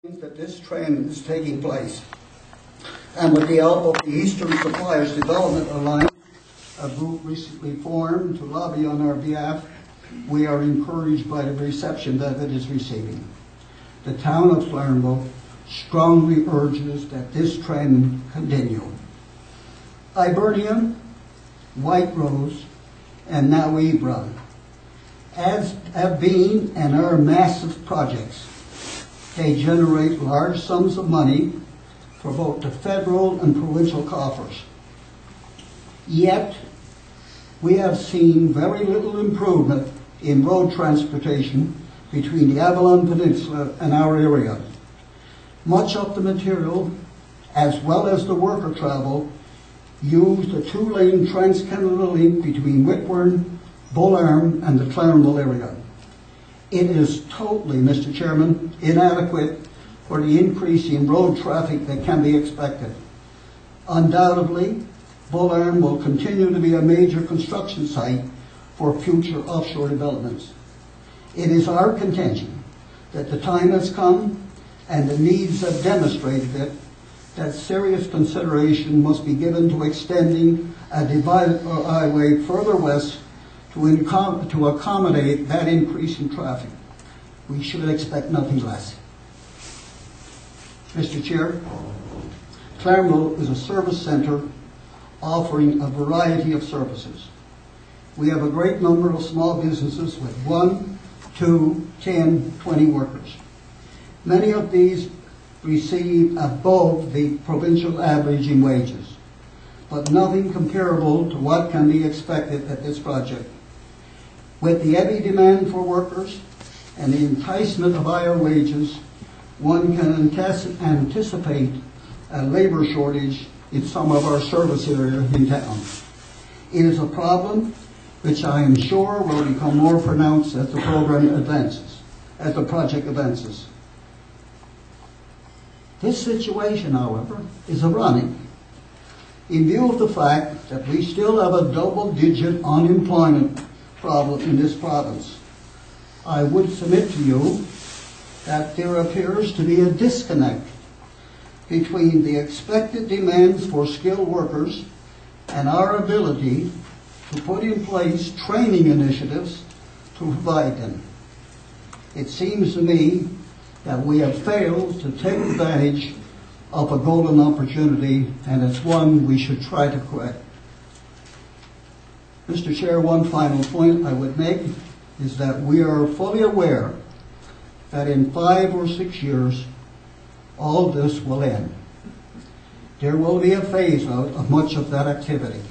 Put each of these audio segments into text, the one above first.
that this trend is taking place. And with the help of the Eastern Suppliers Development Alliance, a group recently formed to lobby on our behalf, we are encouraged by the reception that it is receiving. The town of Clarenville strongly urges that this trend continue. Hibernia, White Rose, and now Hebron have been and are massive projects. They generate large sums of money for both the federal and provincial coffers. Yet, we have seen very little improvement in road transportation between the Avalon Peninsula and our area. Much of the material, as well as the worker travel, use the two-lane Trans-Canada link between Whitburn, Bull Arm, and the Clarenville area. It is totally, Mr. Chairman, inadequate for the increase in road traffic that can be expected. Undoubtedly, Bull Arm will continue to be a major construction site for future offshore developments. It is our contention that the time has come and the needs have demonstrated it, that serious consideration must be given to extending a divided highway further west to accommodate that increase in traffic. We should expect nothing less. Mr. Chair, Clarenville is a service centre offering a variety of services. We have a great number of small businesses with 1, 2, 10, 20 workers. Many of these receive above the provincial average in wages, but nothing comparable to what can be expected at this project. With the heavy demand for workers and the enticement of higher wages, one can anticipate a labor shortage in some of our service areas in town. It is a problem which I am sure will become more pronounced as the program advances, as the project advances. This situation, however, is ironic in view of the fact that we still have a double-digit unemployment problem in this province. I would submit to you that there appears to be a disconnect between the expected demands for skilled workers and our ability to put in place training initiatives to provide them. It seems to me that we have failed to take advantage of a golden opportunity, and it's one we should try to correct. Mr. Chair, one final point I would make is that we are fully aware that in 5 or 6 years, all this will end. There will be a phase out of much of that activity.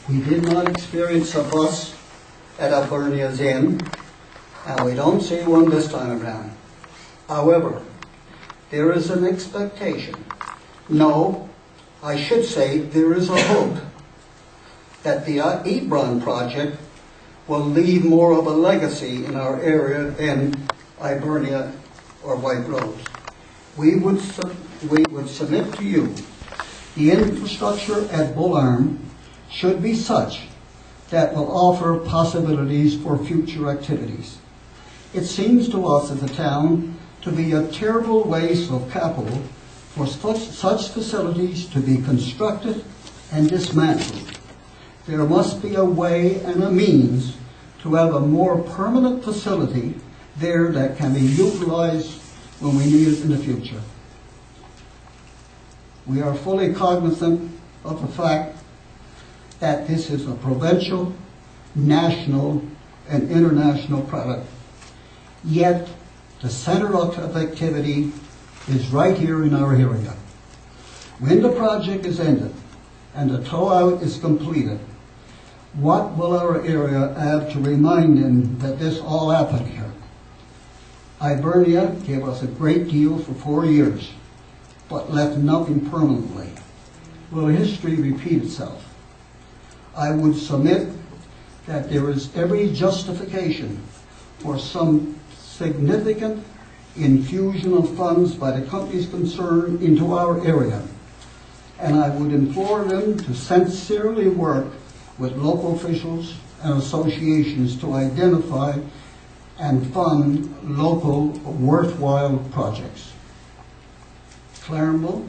We did not experience a bust at Hibernia's end, and we don't see one this time around. However, there is an expectation, no, I should say there is a hope, that the Hebron Project will leave more of a legacy in our area than Hibernia or White Rose. We would submit to you the infrastructure at Bull Arm should be such that will offer possibilities for future activities. It seems to us as a town to be a terrible waste of capital for such facilities to be constructed and dismantled. There must be a way and a means to have a more permanent facility there that can be utilized when we need it in the future. We are fully cognizant of the fact that this is a provincial, national, and international product. Yet, the center of activity is right here in our area. When the project is ended and the tow-out is completed, what will our area have to remind them that this all happened here? Hibernia gave us a great deal for 4 years, but left nothing permanently. Will history repeat itself? I would submit that there is every justification for some significant infusion of funds by the companies concerned into our area, and I would implore them to sincerely work with local officials and associations to identify and fund local worthwhile projects. Clarenville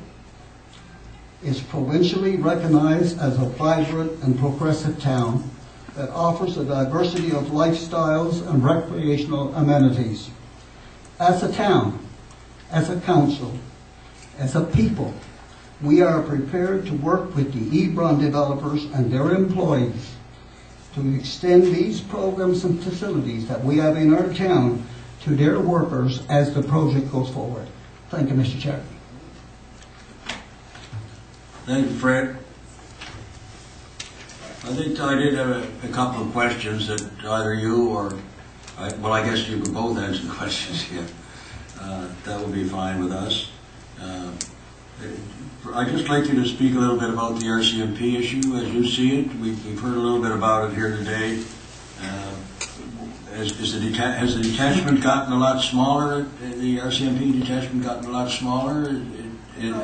is provincially recognized as a vibrant and progressive town that offers a diversity of lifestyles and recreational amenities. As a town, as a council, as a people, we are prepared to work with the Hebron developers and their employees to extend these programs and facilities that we have in our town to their workers as the project goes forward. Thank you, Mr. Chair. Thank you, Fred. I think I did have a couple of questions that either you or, well, I guess you could both answer questions here. That would be fine with us. I'd just like you to speak a little bit about the RCMP issue as you see it. We've heard a little bit about it here today. Has the detachment gotten a lot smaller? The RCMP detachment gotten a lot smaller?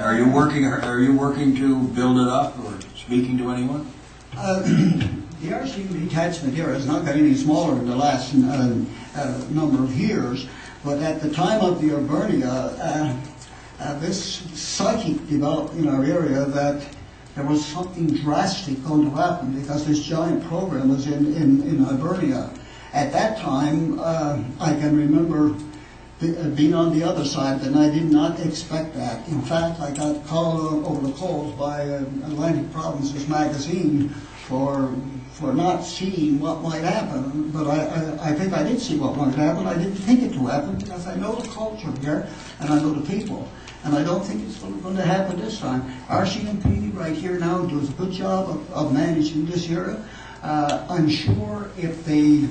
Are you working to build it up or speaking to anyone? The RCMP detachment here has not got any smaller in the last number of years, but at the time of the Hibernia, this psychic developed in our area that there was something drastic going to happen because this giant program was in Hibernia. At that time, I can remember being on the other side, and I did not expect that. In fact, I got called over the coals by Atlantic Provinces magazine for not seeing what might happen. But I think I did see what might happen. I didn't think it would happen because I know the culture here and I know the people. And I don't think it's going to happen this time. RCMP right here now does a good job of managing this area. I'm sure if the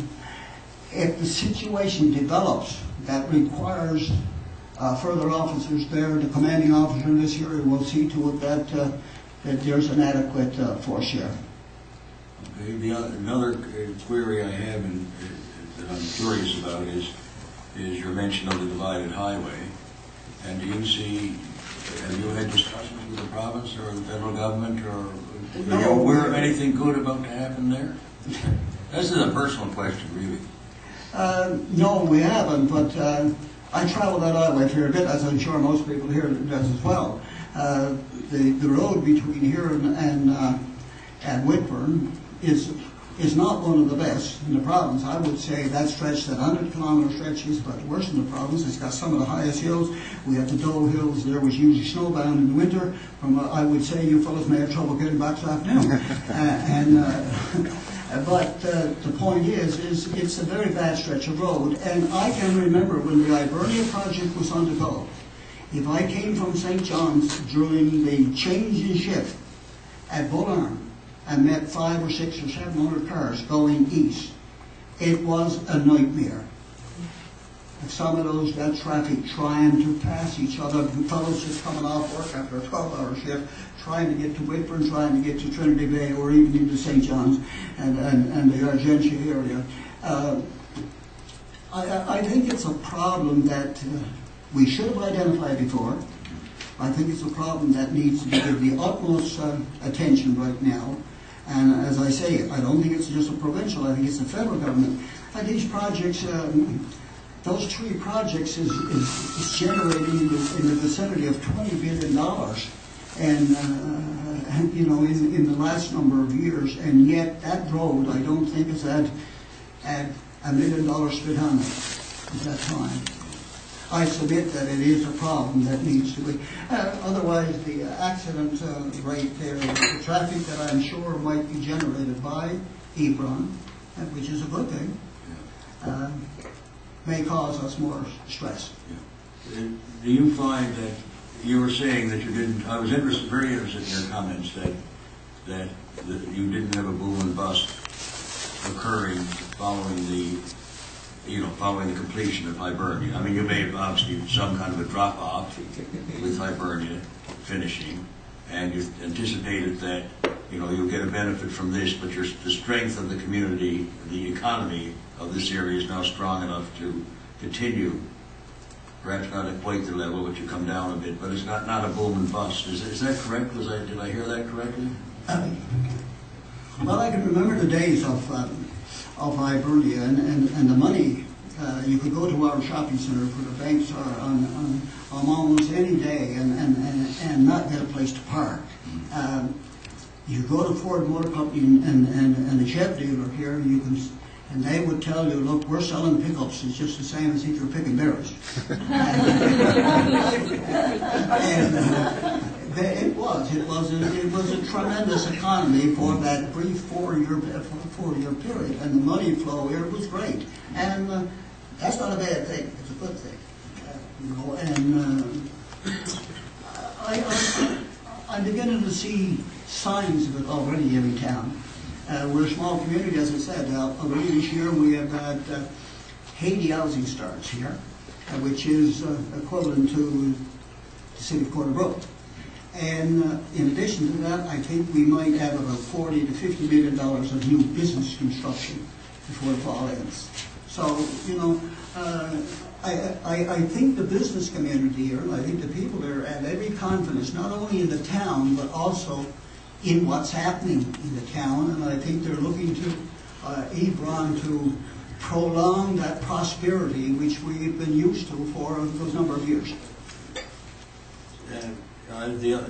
situation develops that requires further officers there, the commanding officer in this area will see to it that there's an adequate force here. Okay. Another query I have that I'm curious about is your mention of the divided highway. And do you see, have you had discussions with the province or the federal government, or are you aware of anything good about to happen there? This is a personal question, really. No, we haven't, but I travel that highway a fair bit, as I'm sure most people here does as well. The road between here and Whitburn is not one of the best in the province. I would say that stretch, that 100-kilometer stretch, is about the worst in the province. It's got some of the highest hills. We have the Doe Hills there, which usually snowbound in the winter. I would say you fellows may have trouble getting back this afternoon. But the point is it's a very bad stretch of road. And I can remember when the Hibernia project was on the go. If I came from St. John's during the change in shift at Bullarn, and met 500 or 600 or 700 cars going east, it was a nightmare. Some of those, that traffic trying to pass each other, fellows just coming off work after a 12-hour shift, trying to get to Whitburn, trying to get to Trinity Bay, or even into St. John's and the Argentia area. I think it's a problem that we should have identified before. I think it's a problem that needs to be given the utmost attention right now. And as I say, I don't think it's just a provincial, I think it's the federal government. And these projects, those 3 projects is generating in the vicinity of $20 billion. And you know, in the last number of years, and yet that road, I don't think has had $1 million spent on it at that time. I submit that it is a problem that needs to be. Otherwise, the accident rate there, the traffic that I'm sure might be generated by Hebron, which is a good thing, may cause us more stress. Yeah. Do you find that you were saying that you didn't? I was very interested in your comments that you didn't have a boom and bust occurring following the completion of Hibernia. I mean, you may have obviously some kind of a drop-off with Hibernia finishing, and you anticipated that, you know, you'll get a benefit from this, but the strength of the community, the economy of this area is now strong enough to continue, perhaps not at quite the level, but you come down a bit, but it's not a boom and bust. Is that correct? Did I hear that correctly? Well, I can remember the days of Hibernia, and the money You could go to our shopping center where the banks are on almost any day and not get a place to park. You go to Ford Motor Company and the Chev dealer here, you can, and they would tell you, look, we're selling pickups. It's just the same as if you're picking berries. It was a tremendous economy for that brief four-year period, and the money flow here was great. And that's not a bad thing; it's a good thing, you know. And I'm beginning to see signs of it already in town. We're a small community, as I said. Already this year we have had 80 housing starts here, which is equivalent to the city of Corner Brook. And in addition to that, I think we might have about $40 to $50 million of new business construction before the fall ends. So, you know, I think the business community here, and I think the people there have every confidence, not only in the town, but also in what's happening in the town. And I think they're looking to Hebron to prolong that prosperity which we've been used to for those number of years.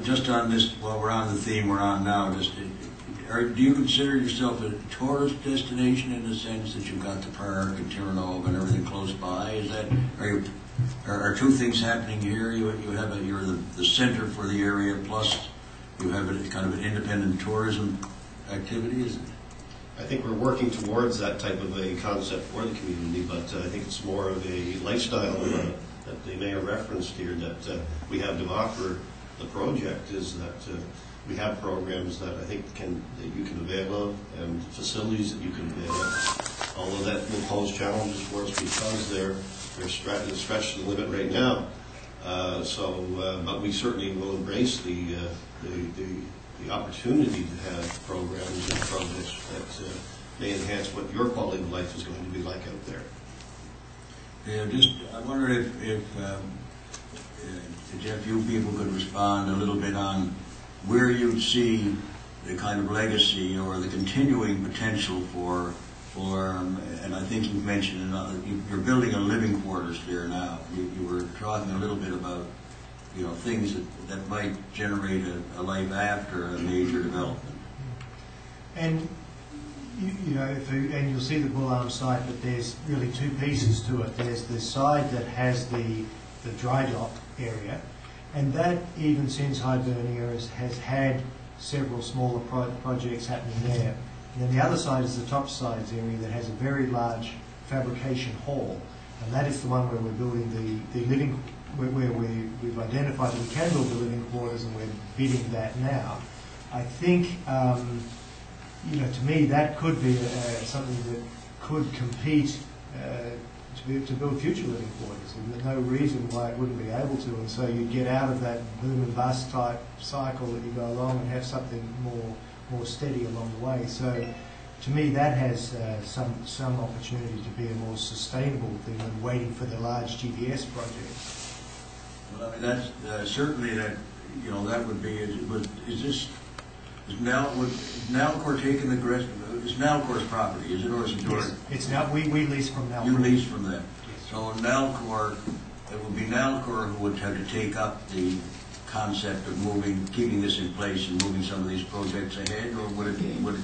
Just on this, while we're on the theme we're on now, do you consider yourself a tourist destination in the sense that you've got the park and Tirranova and everything close by? Is that are two things happening here? You're the center for the area, plus you have a kind of an independent tourism activity, is it? I think we're working towards that type of a concept for the community, but I think it's more of a lifestyle that they may have referenced here that we have to offer. The project is that we have programs that I think that you can avail of, and facilities that you can avail of. Although that will pose challenges for us because they're stretched to the limit right now. But we certainly will embrace the opportunity to have programs and projects that may enhance what your quality of life is going to be like out there. Yeah, I wonder if Jeff, you people could respond a little bit on where you see the kind of legacy or the continuing potential for and I think you've mentioned you're building a living quarters there now. You were talking a little bit about, you know, things that might generate a life after a major development. And you know, and you'll see the Bull Arm site, but there's really two pieces to it. There's the side that has the dry dock area, and that, even since Hibernia, has had several smaller projects happening there. And then the other side is the topsides area that has a very large fabrication hall, and that is the one where we're building the living, where we've identified that we can build the living quarters, and we're bidding that now. I think, you know, to me that could be something that could compete to build future living quarters, and there's no reason why it wouldn't be able to. And so you get out of that boom and bust type cycle that you go along and have something more steady along the way. So to me that has some opportunity to be a more sustainable thing than waiting for the large GDS projects. Well, I mean, that's certainly that, you know, that would be, is Nalcor taking the rest? It's Nalcor's property, is it, or is it yours? Yes, it's now we lease from Nalcor. You lease from them. Yes. So Nalcor, it would be Nalcor who would have to take up the concept of keeping this in place and moving some of these projects ahead, or would it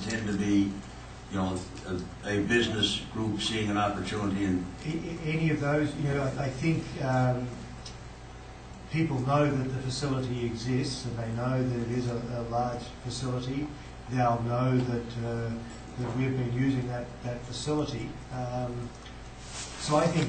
tend to be, you know, a business group seeing an opportunity in any of those? You know, I think. People know that the facility exists, and they know that it is a large facility. They'll know that we've been using that facility. So I think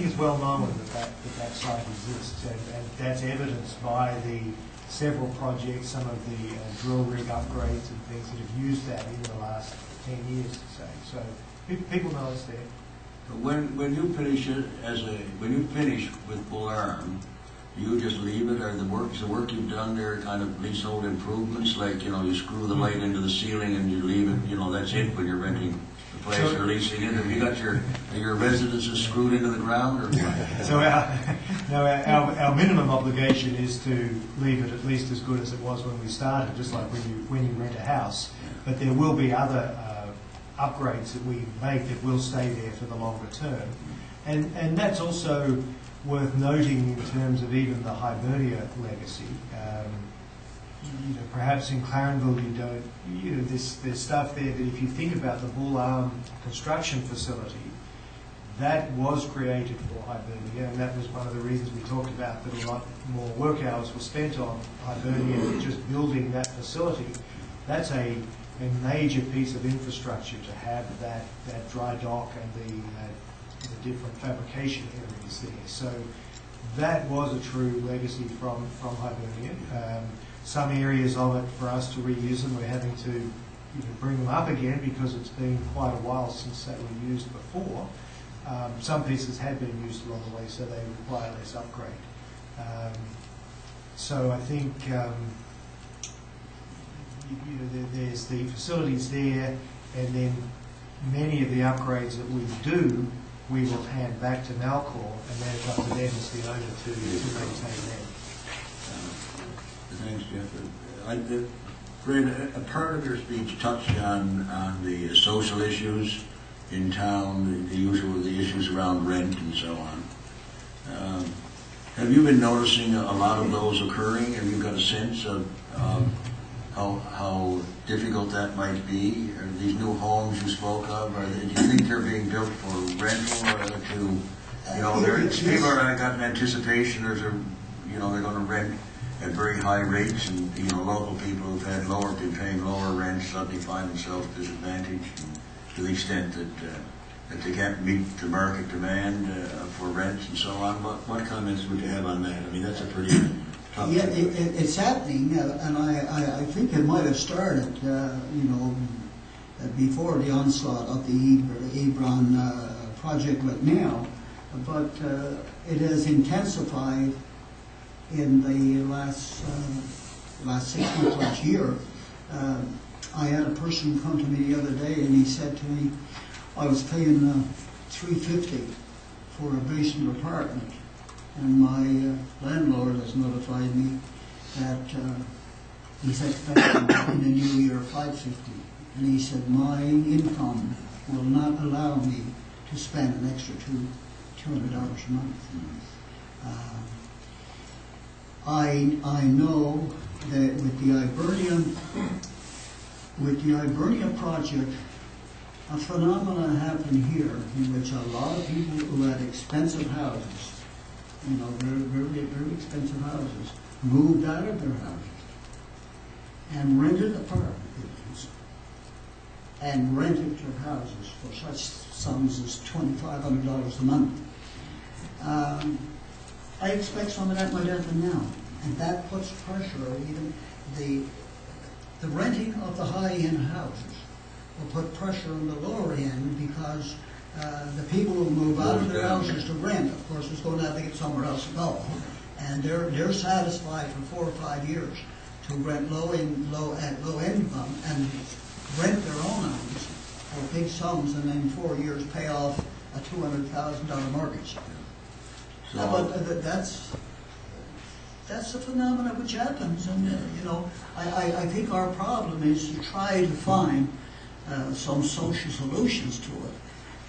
it's well known that site exists, and that's evidenced by the several projects, some of the drill rig upgrades and things that have used that in the last 10 years, to say. So people know it's there. When you finish it when you finish with Bull Arm, you just leave it, or the work you've done there kind of leasehold improvements, like, you know, you screw the light into the ceiling and you leave it, you know, that's it when you're renting the place or leasing it. Have you got your residences screwed into the ground, or what? So our minimum obligation is to leave it at least as good as it was when we started, just like when you rent a house. But there will be other upgrades that we make that will stay there for the longer term. And that's also worth noting in terms of even the Hibernia legacy. Perhaps in Clarenville there's stuff there that if you think about the Bull Arm construction facility, that was created for Hibernia, and that was one of the reasons we talked about that a lot more work hours were spent on Hibernia, just building that facility. That's a major piece of infrastructure to have that dry dock and the different fabrication areas there. So that was a true legacy from Hibernia. Some areas of it for us to reuse them, we're having to bring them up again because it's been quite a while since they were used before. Some pieces had been used along the way, so they require less upgrade. So I think there's the facilities there, and then many of the upgrades that we do, we will hand back to Nalcor, and then it's up to them as the owner to maintain them. Thanks, Jeff. Fred, a part of your speech touched on the social issues in town, the issues around rent and so on. Have you been noticing a lot of those occurring? Have you got a sense of how difficult that might be? Are these new homes you spoke of, do you think they're being built for rental or people are got an anticipation they're going to rent at very high rates, and local people who've had been paying lower rents suddenly find themselves disadvantaged to the extent that they can't meet the market demand for rents and so on. What comments would you have on that? I mean, that's a pretty tough situation. It's happening, and I think it might have started, before the onslaught of the Hebron Project right now, but it has intensified in the last 6 months, last year. I had a person come to me the other day, and he said to me, I was paying $350 for a basement apartment, and my landlord has notified me that he's expecting in the new year $550, and he said my income will not allow me to spend an extra $200 a month. I know that with the Hibernia project, a phenomenon happened here in which a lot of people who had expensive houses, very, very expensive houses, moved out of their houses and rented apartment buildings and rented their houses for such sums as $2,500 a month. I expect some of that might happen now, and that puts pressure. Even the renting of the high-end houses will put pressure on the lower end, because the people who move out of their houses to rent, of course, is going to have to get somewhere else to go, and they're satisfied for 4 or 5 years to rent low income and rent their own homes for big sums, and then in 4 years pay off a $200,000 mortgage. But that's a phenomenon which happens, and I think our problem is to try to find some social solutions to it,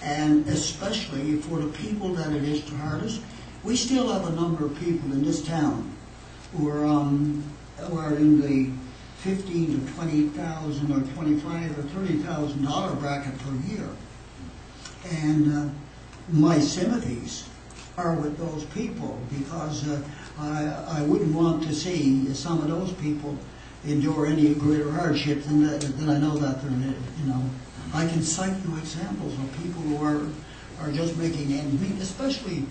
and especially for the people that it is the hardest. We still have a number of people in this town who are in the $15,000 to $20,000 or $25,000 or $30,000 bracket per year, and my sympathies are with those people, because I wouldn't want to see some of those people endure any greater hardship than I know that they're, I can cite you examples of people who are just making ends meet, especially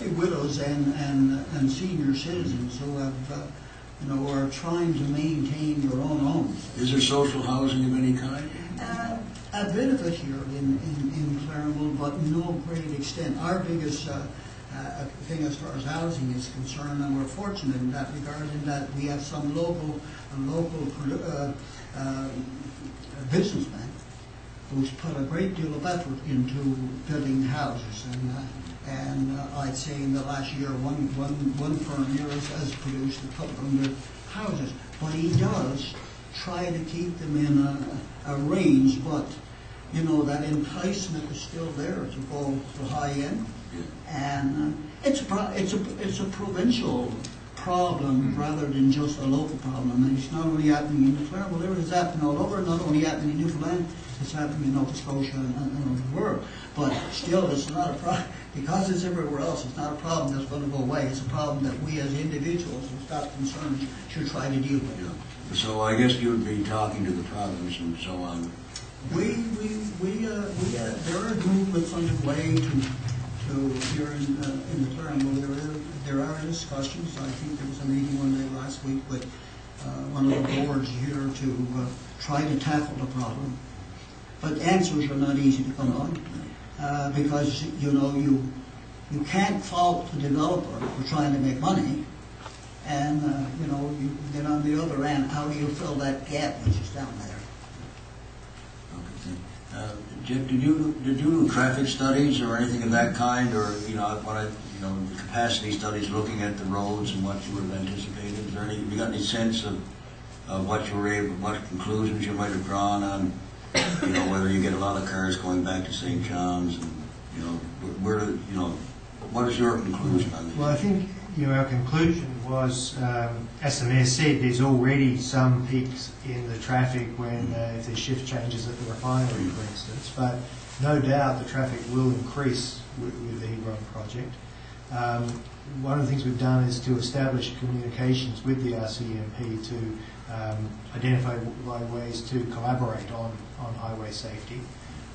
widows and senior citizens who have, are trying to maintain their own homes. Is there social housing of any kind? A bit of it here in Clarenville, but no great extent. Our biggest thing as far as housing is concerned, and we're fortunate in that regard, in that we have some local businessmen who's put a great deal of effort into building houses, and I'd say in the last year one firm here has produced a couple hundred houses, but he does try to keep them in a range, but you know, that enticement is still there to go to high end. And it's a provincial problem rather than just a local problem. And it's not only happening in the Clarenville area, it's happening all over, not only happening in Newfoundland, it's happening in Nova Scotia and the world. But still, it's not a problem, because it's everywhere else, it's not a problem that's going to go away. It's a problem that we as individuals with that concern should try to deal with. Yeah. So I guess you would be talking to the province and so on. There are movements underway here in the Clarenville. There are discussions. I think there was a meeting one day last week with one of the boards here to try to tackle the problem. But answers are not easy to come on because you know you can't fault the developer for trying to make money, and you know then on the other end, how do you fill that gap which is down there? Did you do traffic studies or anything of that kind, or capacity studies looking at the roads and what you would have anticipated? Is there have you got any sense of what conclusions you might have drawn on, whether you get a lot of cars going back to St. John's, and what is your conclusion on this? Well, I think our conclusion was, as the Mayor said, there's already some peaks in the traffic when if there's shift changes at the refinery, for instance, but no doubt the traffic will increase with the Hebron project. One of the things we've done is to establish communications with the RCMP to identify ways to collaborate on highway safety.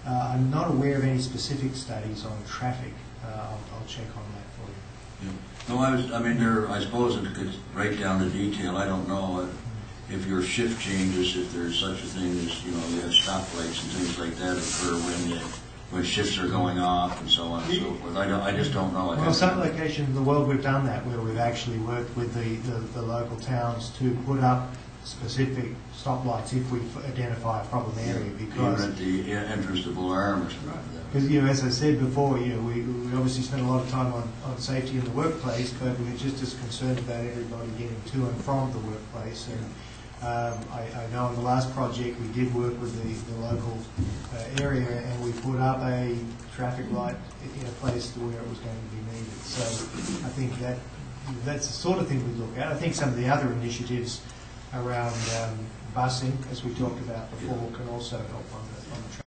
I'm not aware of any specific studies on traffic. I'll check on that for you. Yeah. No, I suppose it gets right down to detail. I don't know if your shift changes, if there's such a thing as, you have stoplights and things like that occur when shifts are going off and so on and so forth. I just don't know. Well, some locations in the world we've done that, where we've actually worked with the local towns to put up specific stoplights if we identify a problem area, because at the entrance to Bull Arm or something like that. Because as I said before, we obviously spend a lot of time on safety in the workplace, but we're just as concerned about everybody getting to and from the workplace. And I know in the last project we did work with the local area, and we put up a traffic light in a place where it was going to be needed. So I think that's the sort of thing we look at. I think some of the other initiatives around busing, as we talked about before, can also help on the traffic.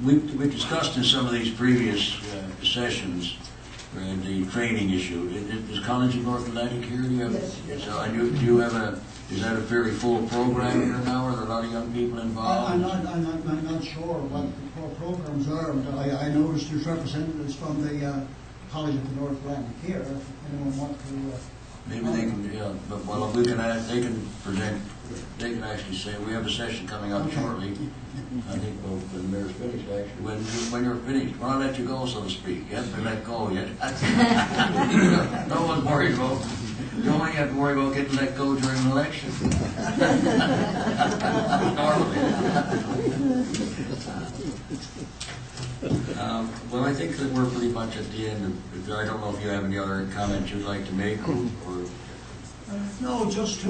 we've discussed in some of these previous sessions the training issue. Is College of North Atlantic here? Do you have, Yes. So, do you have is that a very full program here now? Are there a lot of young people involved? I'm not sure what the programs are, but I noticed there's representatives from the College of the North Atlantic here. If anyone wants to... Maybe they can, yeah, but well, we can add, they can present, they can actually say, we have a session coming up shortly. I think when the mayor's finished, actually, when you're finished, when I let you go, so to speak, you haven't been let go yet. No one's worried about, you only have to worry about getting let go during an election. Normally. Well, I think that we're pretty much at the end of, I don't know if you have any other comments you'd like to make, or No, just to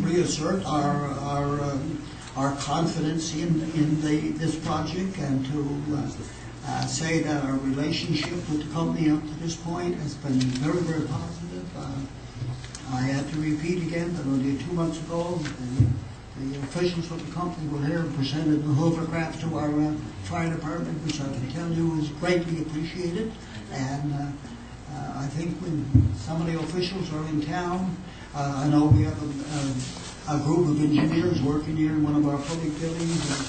reassert our confidence in this project, and to say that our relationship with the company up to this point has been very, very positive. I had to repeat again that only 2 months ago, the officials of the company were here and presented the hovercraft to our fire department, which I can tell you is greatly appreciated. And I think when some of the officials are in town, I know we have a group of engineers working here in one of our public buildings at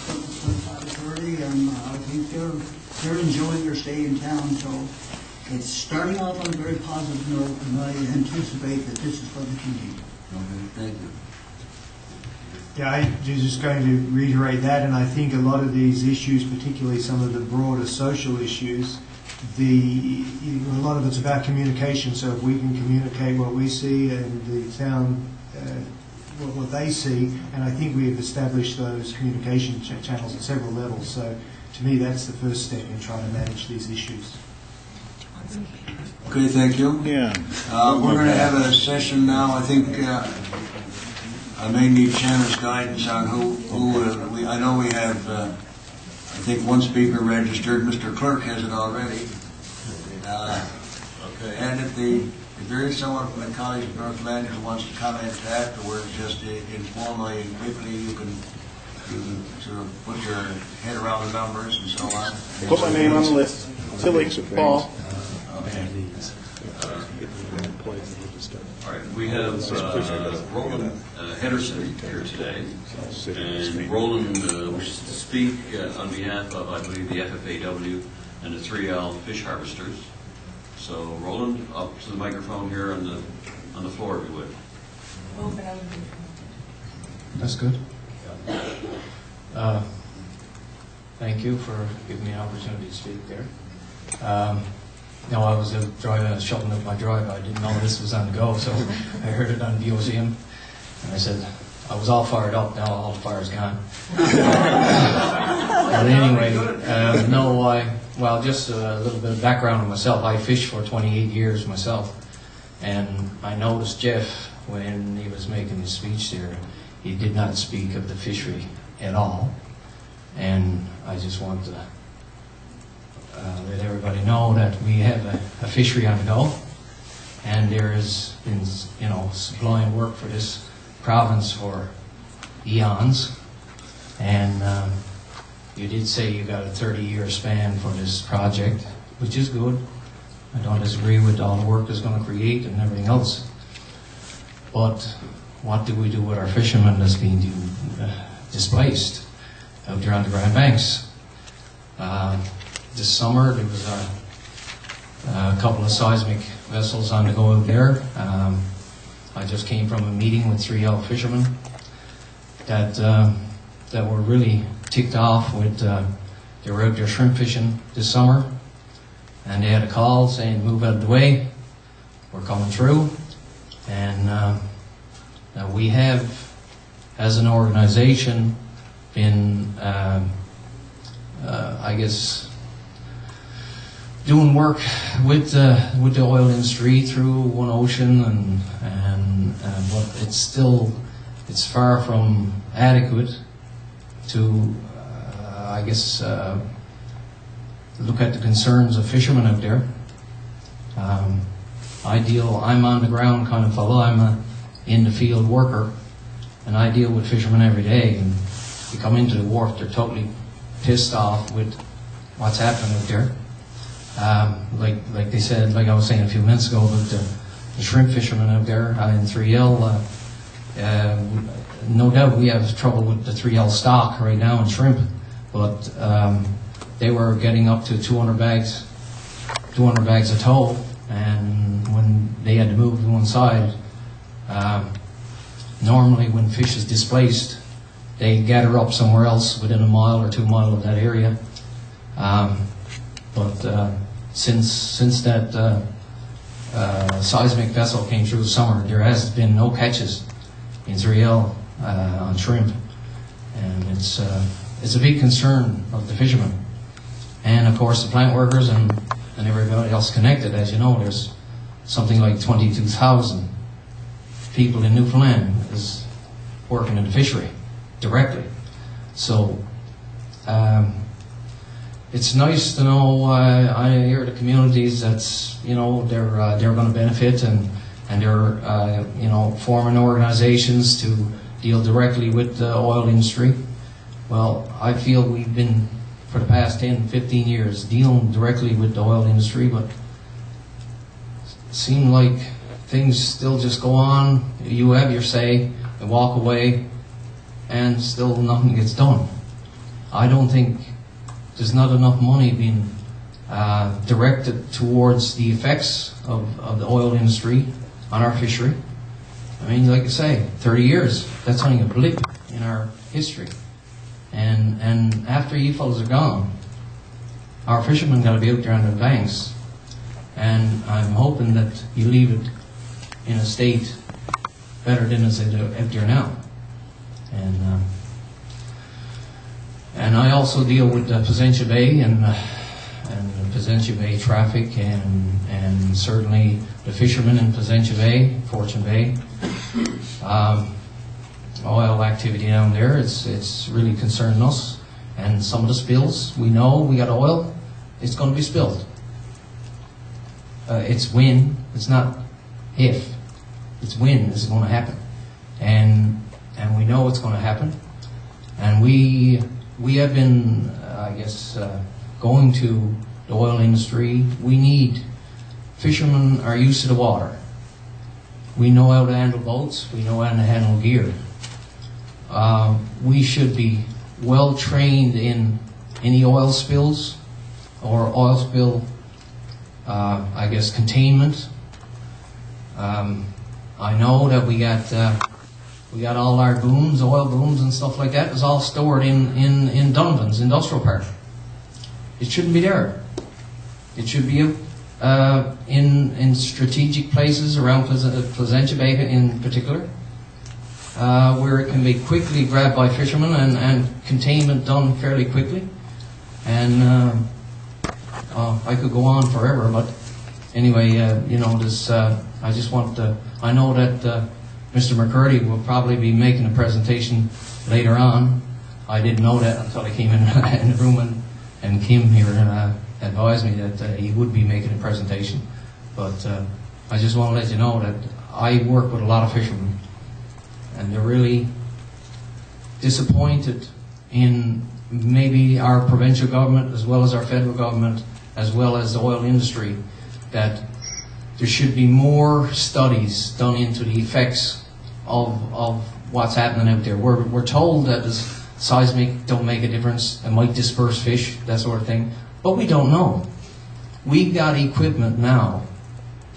25:30, and I think they're enjoying their stay in town. So it's starting off on a very positive note, and I anticipate that this is going to continue. okay, thank you. Yeah, I was just going to reiterate that, and I think a lot of these issues, particularly some of the broader social issues, a lot of it's about communication. So if we can communicate what we see and the town what they see, and I think we have established those communication channels at several levels. So to me, that's the first step in trying to manage these issues. Okay, thank you. Yeah. We're going to have a session now. I think I may need Shannon's guidance on who I know we have, I think one speaker registered. Mr. Clerk has it already. Okay. And if there is someone from the College of North Atlantic who wants to comment afterwards, just informally and quickly, you can sort of put your head around the numbers and so on. Put my name on the list. Tilly, Paul. Okay. All right, we have Roland Henderson here today, and Roland wishes to speak on behalf of, I believe, the FFAW and the 3L fish harvesters. So, Roland, up to the microphone here on the floor, if you would. That's good. Thank you for giving me an opportunity to speak there. No, I was shoveling up my driveway. I didn't know this was on the go, so I heard it on VOCM, and I said, I was all fired up. Now all the fire's gone. But anyway, well, just a little bit of background on myself. I fished for 28 years myself, and I noticed Jeff, when he was making his speech there, he did not speak of the fishery at all, and I just want to let everybody know that we have a fishery on the go, and there has been, supplying work for this province for eons, and you did say you got a 30-year span for this project, which is good. I don't disagree with all the work it's going to create and everything else, but what do we do with our fishermen that's being displaced out there on the Grand Banks? This summer there was a couple of seismic vessels on the go out there. I just came from a meeting with 3L fishermen that were really ticked off with, they were out there shrimp fishing this summer, and they had a call saying, move out of the way, we're coming through. And now we have, as an organization, been, I guess, doing work with the oil industry through One Ocean, but it's far from adequate to, I guess, look at the concerns of fishermen out there. I'm on the ground kind of fellow. I'm a in the field worker, and I deal with fishermen every day. And you come into the wharf, they're totally pissed off with what's happening out there. Like they said, like I was saying a few minutes ago about the shrimp fishermen out there in 3L. No doubt we have trouble with the 3L stock right now in shrimp, but they were getting up to 200 bags a tow, and when they had to move to one side, normally when fish is displaced, they gather up somewhere else within a mile or 2 miles of that area. But since that seismic vessel came through the summer, there has been no catches in 3L on shrimp, and it's a big concern of the fishermen, and of course the plant workers and everybody else connected. As you know, there's something like 22,000 people in Newfoundland is working in the fishery directly. So it's nice to know. I hear the communities that's they're going to benefit, and they're forming organizations to deal directly with the oil industry. Well, I feel we've been for the past 10, 15 years dealing directly with the oil industry, but it seems like things still just go on. You have your say and walk away, and still nothing gets done. I don't think there's not enough money being directed towards the effects of the oil industry on our fishery. I mean, like I say, 30 years, that's only a blip in our history. And after you fellows are gone, our fishermen got to be out there on the banks, and I'm hoping that you leave it in a state better than it's out there now. And I also deal with Placentia Bay and Placentia Bay traffic, and certainly the fishermen in Placentia Bay, Fortune Bay. Oil activity down there, it's really concerning us. And some of the spills, we know we got oil, it's going to be spilled. It's when, it's not if, it's when this is going to happen. And we know it's going to happen. And we have been, I guess, going to the oil industry. We need, fishermen are used to the water. We know how to handle boats, we know how to handle gear. We should be well trained in any oil spills or oil spill, I guess, containment. I know that we got all our booms, oil booms and stuff like that. It's all stored in Donovan's industrial park. It shouldn't be there. It should be in strategic places around Placentia Bay in particular, where it can be quickly grabbed by fishermen and containment done fairly quickly. And I could go on forever, but anyway, this. I just want to. I know that Mr. McCurdy will probably be making a presentation later on. I didn't know that until I came in the room, and Kim here advised me that he would be making a presentation. But I just want to let you know that I work with a lot of fishermen, and they're really disappointed in maybe our provincial government as well as our federal government as well as the oil industry, that there should be more studies done into the effects of what's happening out there. We're told that this seismic don't make a difference, it might disperse fish, that sort of thing, but we don't know. We got equipment now,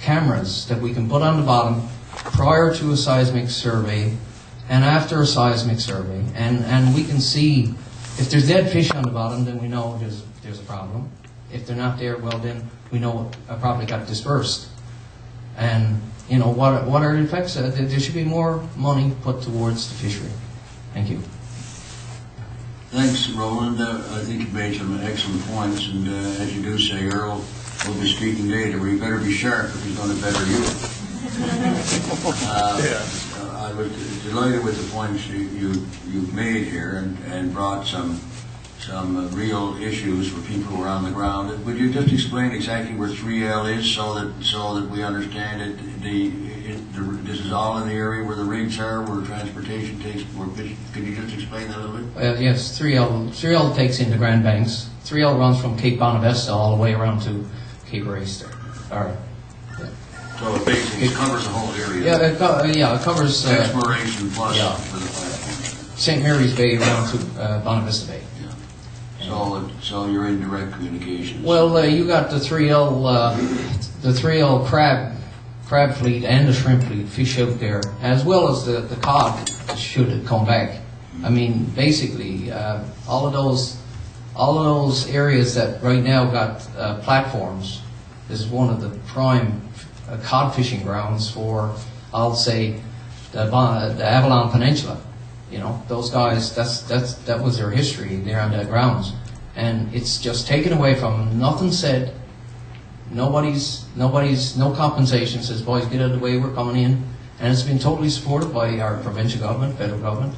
cameras that we can put on the bottom prior to a seismic survey and after a seismic survey, and we can see if there's dead fish on the bottom, then we know there's a problem. If they're not there, well then we know it probably got dispersed. And what are the effects? There should be more money put towards the fishery. Thank you. Thanks, Roland. I think you made some excellent points, and as you do say, Earl will be speaking later. We better be sharp if he's going to better you. I was delighted with the points you've made here, and brought some real issues for people who are on the ground. Would you just explain exactly where 3L is so that we understand it? This is all in the area where the rigs are, where transportation takes. Could you just explain that a little bit? Well, yes, 3L takes into Grand Banks. 3L runs from Cape Bonavista all the way around to Cape Race. So it basically covers the whole area. Yeah, it covers exploration plus yeah. for the platform. St. Mary's Bay around to Bonavista Bay. Yeah. So you're in direct communications. Well, you got the 3L crab fleet and the shrimp fleet fish out there, as well as the cod should it come back. I mean, basically, all of those areas that right now got platforms is one of the prime cod fishing grounds for, I'll say, the Avalon Peninsula. You know, those guys, that was their history there on that grounds, and it's just taken away from them. Nothing said. No compensation. Says, boys, get out of the way, we're coming in. And it's been totally supported by our provincial government, federal government,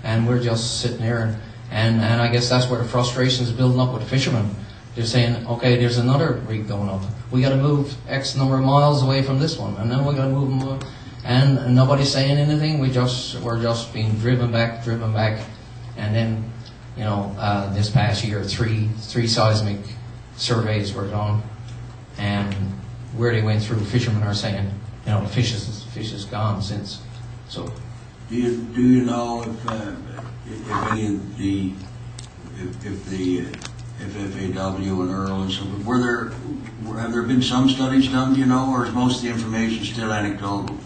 and we're just sitting there. And I guess that's where the frustration is building up with the fishermen. They're saying, okay, there's another rig going up. We got to move X number of miles away from this one, and then we got to move them. And nobody's saying anything. We're just being driven back, and then, you know, this past year, three seismic surveys were done. And where they went through, fishermen are saying, you know, the fish is gone since. So, do you know if any of the FFAW and Earl and so forth, have there been some studies done? Do you know, or is most of the information still anecdotal?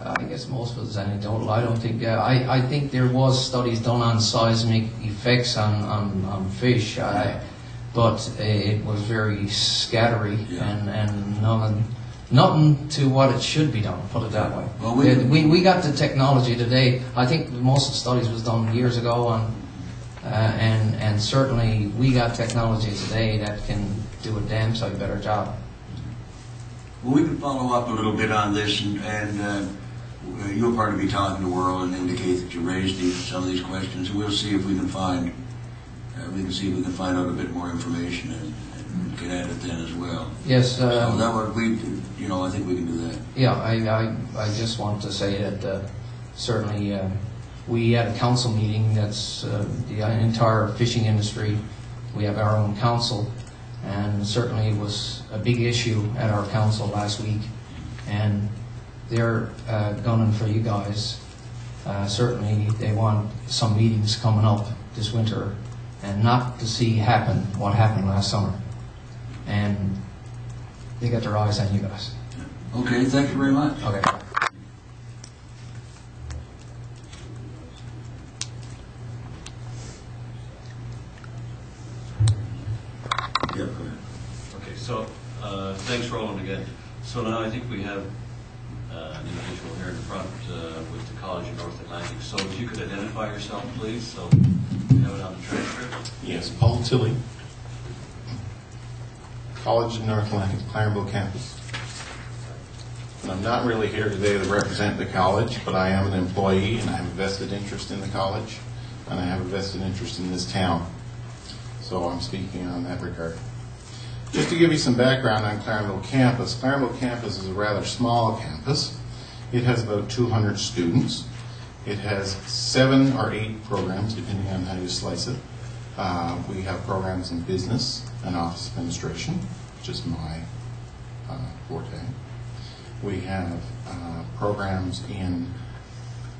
I guess most of it's anecdotal. I don't think. I think there was studies done on seismic effects on fish. But it was very scattery and nothing to what it should be done, put it that way. Well, we got the technology today. I think most of the studies was done years ago, and certainly we got technology today that can do a damn sight better job. Well, we can follow up a little bit on this, and you'll probably be talking to World and indicate that you raised some of these questions, and we'll see if we can find. We can see if we can find out a bit more information and get at it then as well. Yes. So that would I think we can do that. Yeah, I just want to say that certainly we had a council meeting. That's the entire fishing industry. We have our own council, and certainly it was a big issue at our council last week. And they're gunning for you guys. Certainly they want some meetings coming up this winter. And not to see what happened last summer. And they got their eyes on you guys. Okay, thank you very much. Okay. Yeah, go ahead. Okay, so thanks, Roland, again. So now I think we have an individual here in front with the College of North Atlantic. So if you could identify yourself, please, so we have it on the transcript. Yes, Paul Tilley, College of North Atlantic, Clarenville campus. And I'm not really here today to represent the college, but I am an employee and I have a vested interest in the college, and I have a vested interest in this town. So I'm speaking on that regard. Just to give you some background on Clarenville campus is a rather small campus. It has about 200 students. It has 7 or 8 programs, depending on how you slice it. We have programs in business and office administration, which is my forte. We have programs in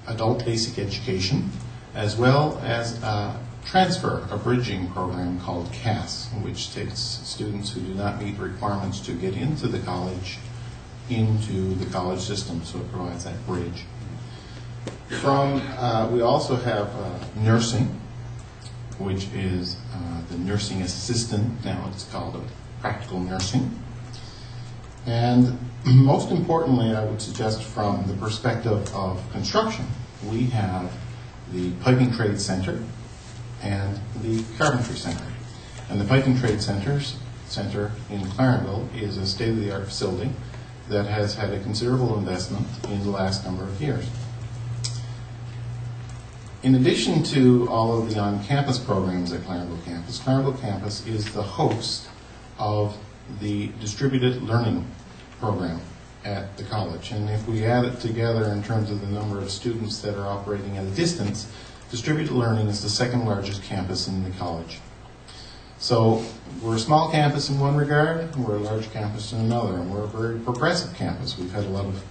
adult basic education, as well as a bridging program called CAS, which takes students who do not meet requirements to get into the college system, so it provides that bridge. We also have nursing, which is the nursing assistant. Now it's called practical nursing. And most importantly, I would suggest from the perspective of construction, we have the Piping Trade Center and the Carpentry Center. And the Piping Trade Center in Clarenville is a state-of-the-art facility that has had a considerable investment in the last number of years. In addition to all of the on-campus programs at Clarenville Campus is the host of the distributed learning program at the college. And if we add it together in terms of the number of students that are operating at a distance, distributed learning is the second largest campus in the college. So we're a small campus in one regard, and we're a large campus in another, and we're a very progressive campus. We've had a lot of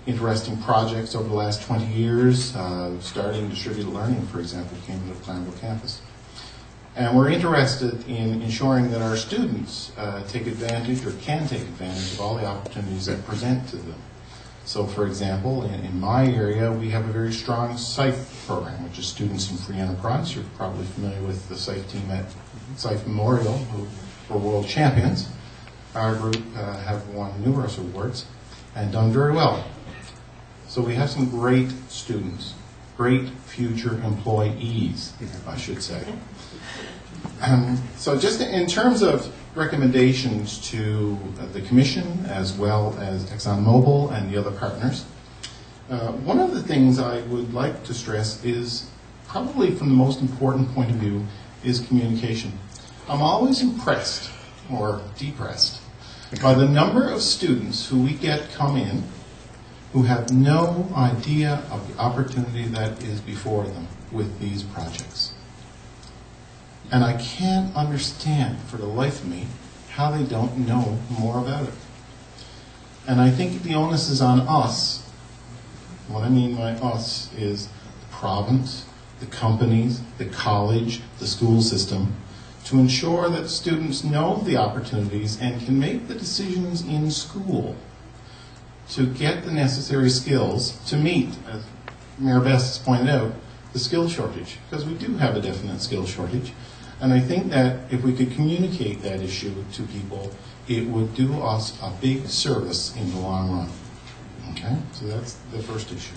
interesting projects over the last 20 years. Starting distributed learning, for example, came to the Clarenville campus. And we're interested in ensuring that our students take advantage or can take advantage of all the opportunities that present to them. So, for example, in my area, we have a very strong SIFE program, which is Students in Free Enterprise. You're probably familiar with the SIFE team at SIFE Memorial, who were world champions. Our group have won numerous awards and done very well. So we have some great students, great future employees, I should say. So just in terms of recommendations to the Commission, as well as ExxonMobil and the other partners, one of the things I would like to stress is, probably from the most important point of view, is communication. I'm always impressed, or depressed, by the number of students who we get come in who have no idea of the opportunity that is before them with these projects. And I can't understand for the life of me how they don't know more about it. And I think the onus is on us. What I mean by us is the province, the companies, the college, the school system, to ensure that students know the opportunities and can make the decisions in school to get the necessary skills to meet, as Mayor Best has pointed out, the skill shortage, because we do have a definite skill shortage. And I think that if we could communicate that issue to people, it would do us a big service in the long run. Okay, so that's the first issue.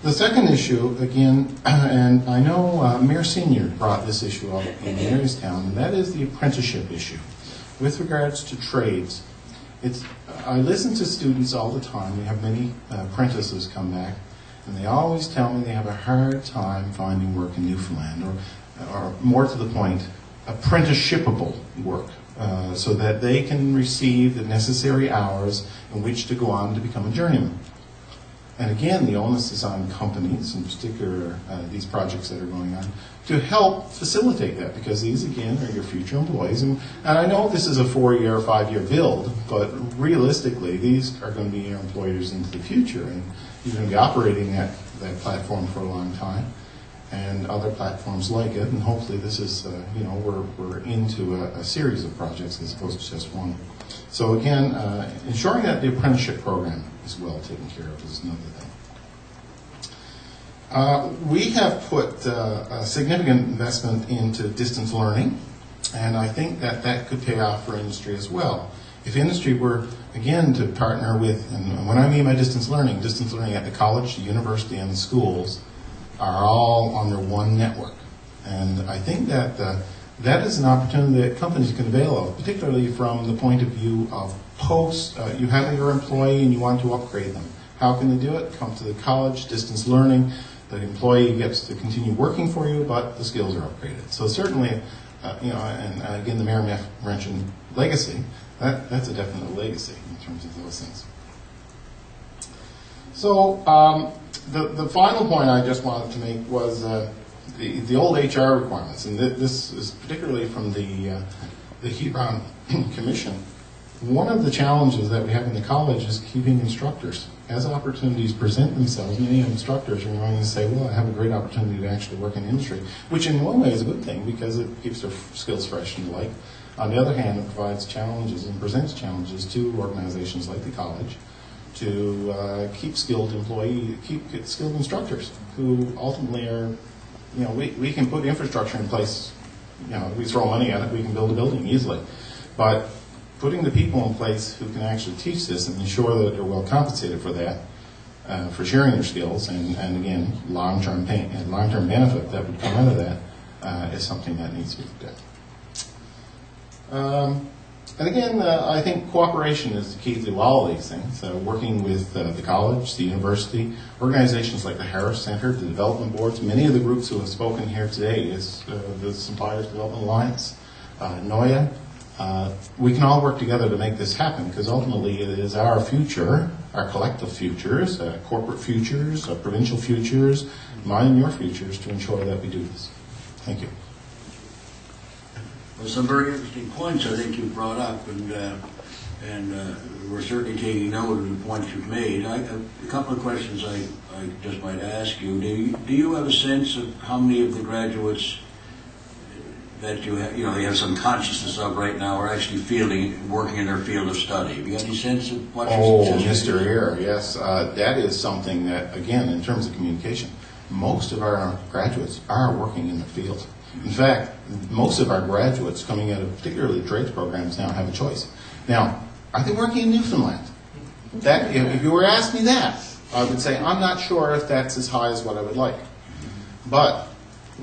The second issue, again, and I know Mayor Senior brought this issue up in Marystown, and that is the apprenticeship issue. With regards to trades, I listen to students all the time. We have many apprentices come back, and they always tell me they have a hard time finding work in Newfoundland, or more to the point, apprenticeshipable work, so that they can receive the necessary hours in which to go on to become a journeyman. And again, the onus is on companies, in particular these projects that are going on, to help facilitate that, because these, again, are your future employees. And I know this is a 4-year or 5-year build, but realistically, these are going to be your employers into the future, and you're going to be operating that platform for a long time, and other platforms like it. And hopefully, this is, we're into a series of projects as opposed to just one. So again, ensuring that the apprenticeship program is well taken care of is another thing. We have put a significant investment into distance learning, and I think that that could pay off for industry as well. If industry were, again, to partner with, and when I mean by distance learning at the college, the university, and the schools are all under one network. And I think that that is an opportunity that companies can avail of, particularly from the point of view of you have your employee and you want to upgrade them. How can they do it? Come to the college, distance learning. The employee gets to continue working for you, but the skills are upgraded. So certainly, and again, the mayor mentioned legacy. That's a definite legacy in terms of those things. So the final point I just wanted to make was the old HR requirements, and this is particularly from the Hebron Commission. One of the challenges that we have in the college is keeping instructors. As opportunities present themselves, many instructors are going to say, well, I have a great opportunity to actually work in industry, which in one way is a good thing because it keeps their skills fresh and the like. On the other hand, it provides challenges and presents challenges to organizations like the college to keep skilled instructors who ultimately are, we can put infrastructure in place, we throw money at it, we can build a building easily. But putting the people in place who can actually teach this and ensure that they're well compensated for that, for sharing their skills, and again, long-term pain and long-term benefit that would come out of that is something that needs to be looked at. And again, I think cooperation is the key to all of these things. Working with the college, the university, organizations like the Harris Center, the development boards, many of the groups who have spoken here today is the Suppliers Development Alliance, NOIA. We can all work together to make this happen because ultimately it is our future, our collective futures, corporate futures, provincial futures, mine and your futures to ensure that we do this. Thank you. Well, some very interesting points I think you brought up, and we're certainly taking note of the points you've made. A couple of questions I just might ask you. Do you have a sense of how many of the graduates that you have some consciousness of right now are actually working in their field of study? Have you got any sense of what your success is? Mr. Ear, yes. That is something that, again, in terms of communication, most of our graduates are working in the field. In fact, most of our graduates coming out of particularly trades programs now have a choice. Now, are they working in Newfoundland? If you were to ask me that, I would say I'm not sure if that's as high as what I would like. But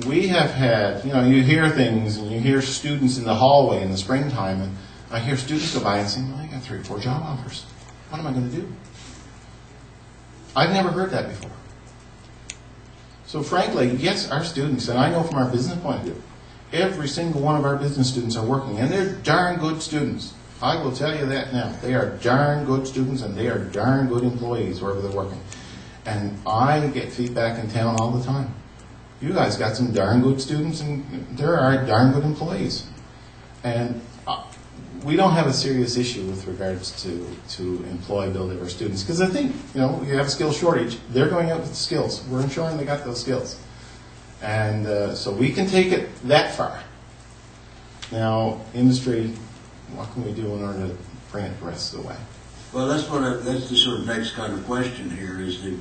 we have had, you hear things and you hear students in the hallway in the springtime, and I hear students go by and say, well, I got 3 or 4 job offers. What am I going to do? I've never heard that before. So frankly, yes, our students, and I know from our business point of view, every single one of our business students are working, and they're darn good students. I will tell you that now. They are darn good students, and they are darn good employees wherever they're working. And I get feedback in town all the time. You guys got some darn good students, and there are darn good employees. And we don't have a serious issue with regards to employability of our students, because I think, we have a skills shortage. They're going out with the skills. We're ensuring they got those skills. And so we can take it that far. Now, industry, what can we do in order to bring it the rest of the way? Well, that's the sort of next kind of question here is that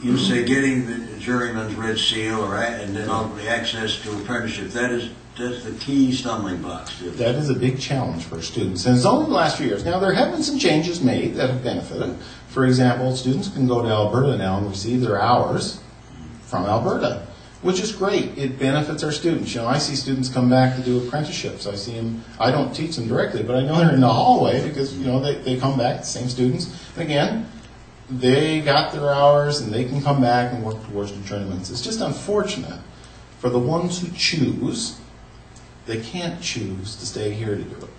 you say getting the journeyman's red seal and then ultimately access to apprenticeship, that's the key stumbling block. That is a big challenge for students. And it's only the last few years. Now, there have been some changes made that have benefited. For example, students can go to Alberta now and receive their hours from Alberta, which is great. It benefits our students. I see students come back to do apprenticeships. I see them, I don't teach them directly, but I know they're in the hallway because, they come back, the same students. And again, they got their hours and they can come back and work towards the tournaments. It's just unfortunate for the ones who choose. They can't choose to stay here to do it.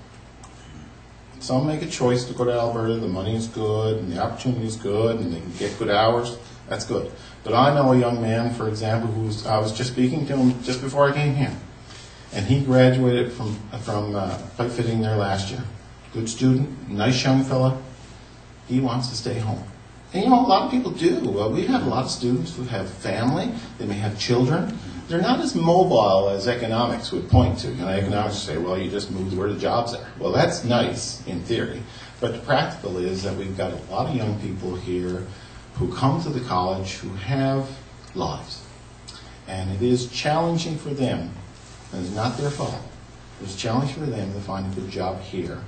Some make a choice to go to Alberta. The money is good and the opportunity is good and they can get good hours. That's good. But I know a young man, for example, I was just speaking to him just before I came here. And he graduated from pipe fitting there last year. Good student, nice young fella. He wants to stay home. And a lot of people do. We have a lot of students who have family. They may have children. They're not as mobile as economics would point to. Economics say, well, you just move where the jobs are. Well, that's nice in theory. But the practical is that we've got a lot of young people here who come to the college who have lives. And it is challenging for them, and it's not their fault, it's challenging for them to find a good job here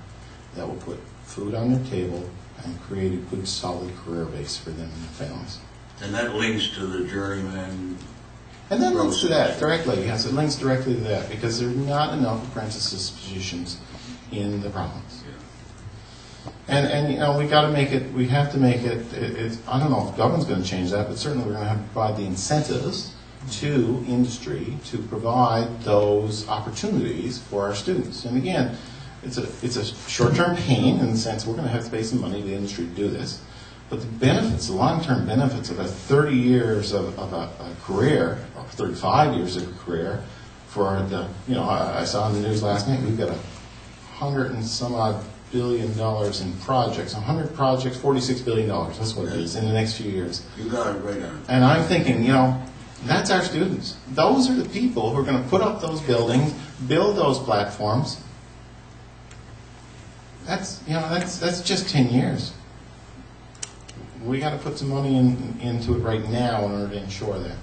that will put food on their table and create a good, solid career base for them and their families. And that links to the journeyman. And that links to that directly. Yes, it links directly to that because there are not enough apprentices positions in the province. And we got to make it. We have to make it. I don't know if the government's going to change that, but certainly we're going to have to provide the incentives to industry to provide those opportunities for our students. And again, it's a short-term pain in the sense we're going to have to pay some money to the industry to do this. But the benefits, the long-term benefits of 30 years of a career, or 35 years of a career, for the, I saw in the news last night, we've got $100 and some odd billion in projects, 100 projects, $46 billion. That's what it is in the next few years. You got it right on. And I'm thinking, that's our students. Those are the people who are going to put up those buildings, build those platforms. That's just 10 years. We got to put some money into it right now in order to ensure that.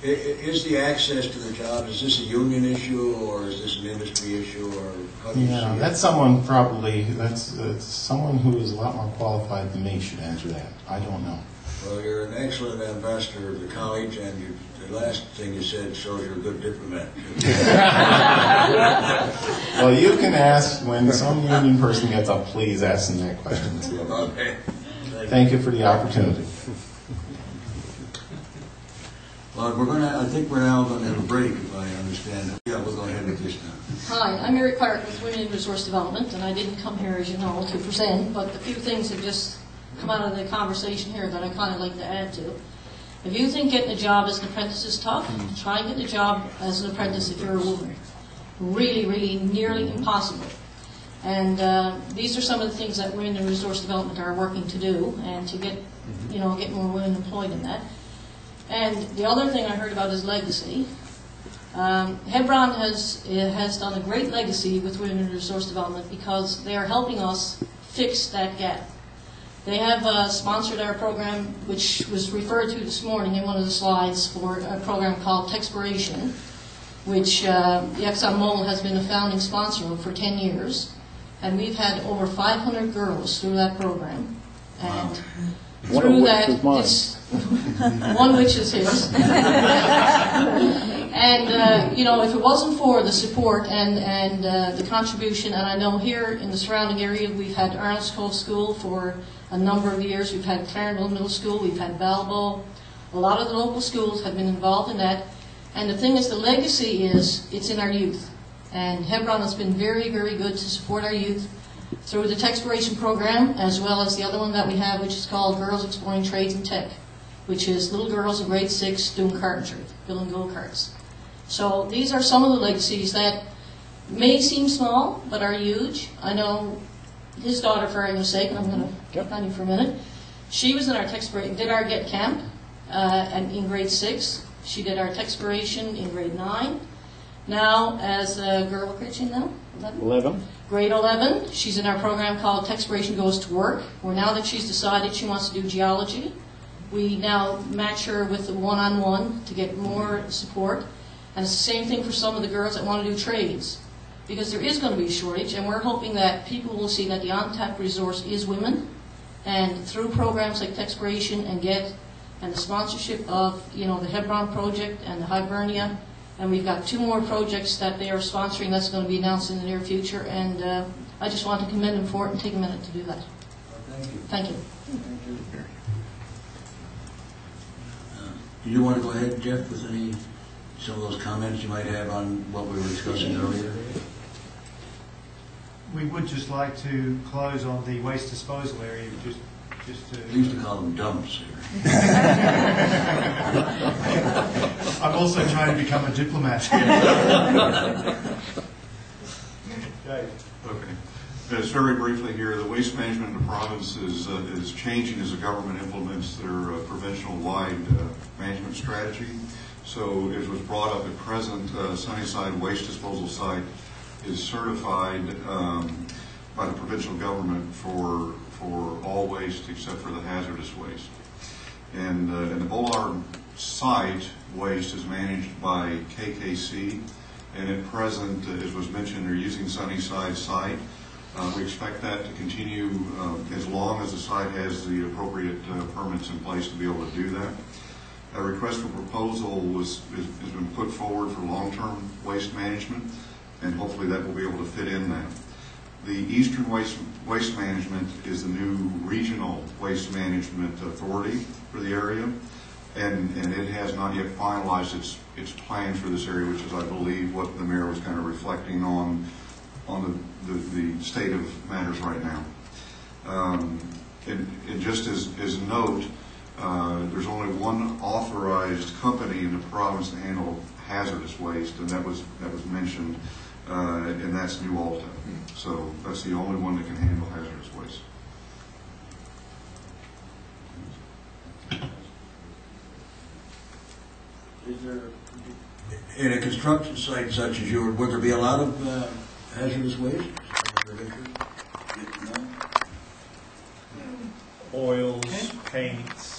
Is the access to the job, is this a union issue or is this an industry issue, or how do you see it? That's someone probably, that's someone who is a lot more qualified than me should answer that. I don't know. Well, you're an excellent ambassador of the college, and the last thing you said shows you're a good diplomat. Well, you can ask when some union person gets up, please ask them that question too. Okay. Thank you for the opportunity. Well, I think we're now going to have a break, if I understand. Yeah, we'll go ahead with this now. Hi, I'm Mary Clark with Women in Resource Development, and I didn't come here, as you know, to present, but a few things have just come out of the conversation here that I kind of like to add to. If you think getting a job as an apprentice is tough, try getting a job as an apprentice if you're a woman. Really, really nearly impossible. And these are some of the things that Women in Resource Development are working to do, and to get, get more women employed in that. And the other thing I heard about is legacy. Hebron has done a great legacy with Women in Resource Development because they are helping us fix that gap. They have sponsored our program, which was referred to this morning in one of the slides, for a program called Texpiration, which the ExxonMobil has been a founding sponsor of for 10 years. And we've had over 500 girls through that program. And through that, one which is his. And, if it wasn't for the support and the contribution, and I know here in the surrounding area we've had Arnold's Cove School for a number of years, we've had Clarenville Middle School, we've had Balbo. A lot of the local schools have been involved in that. And the thing is, the legacy is, it's in our youth. And Hebron has been very, very good to support our youth through the Texpiration program, as well as the other one that we have, which is called Girls Exploring Trades and Tech, which is little girls in grade 6 doing carpentry, building go-karts. So these are some of the legacies that may seem small, but are huge. I know his daughter, for argument's sake, and I'm going to get on you for a minute, she was in our did our GET camp in grade 6. She did our Texpiration in grade 9. Now, as a girl, what grade is she now? 11. Grade 11. She's in our program called Texpiration Goes to Work, where now that she's decided she wants to do geology, we now match her with the one-on-one to get more support. And it's the same thing for some of the girls that want to do trades, because there is going to be a shortage, and we're hoping that people will see that the untapped resource is women, and through programs like Texpiration and GET, and the sponsorship of the Hebron Project and the Hibernia, and we've got 2 more projects that they are sponsoring that's going to be announced in the near future, and I just want to commend them for it and take a minute to do that. Thank you. Thank you. Do you want to go ahead, Jeff, with some of those comments you might have on what we were discussing earlier? We would just like to close on the waste disposal area, just to... We used to call them dumps here. I'm also trying to become a diplomat. Okay. Just very briefly here, the waste management in the province is changing as the government implements their provincial-wide management strategy. So as was brought up at present, Sunnyside Waste Disposal Site is certified by the provincial government for all waste except for the hazardous waste. And the Bullard site waste is managed by KKC, and at present, as was mentioned, they're using Sunnyside site. We expect that to continue as long as the site has the appropriate permits in place to be able to do that. A request for proposal has been put forward for long-term waste management, and hopefully that will be able to fit in that. The Eastern Waste Management is the new regional waste management authority for the area, and it has not yet finalized its plans for this area, which is, I believe, what the mayor was kind of reflecting on the state of matters right now. And just as a note, there's only one authorized company in the province to handle hazardous waste, and that was mentioned, and that's New Alta. So that's the only one that can handle hazardous waste. Is there, in a construction site such as yours, would there be a lot of hazardous waste? Oils, paints,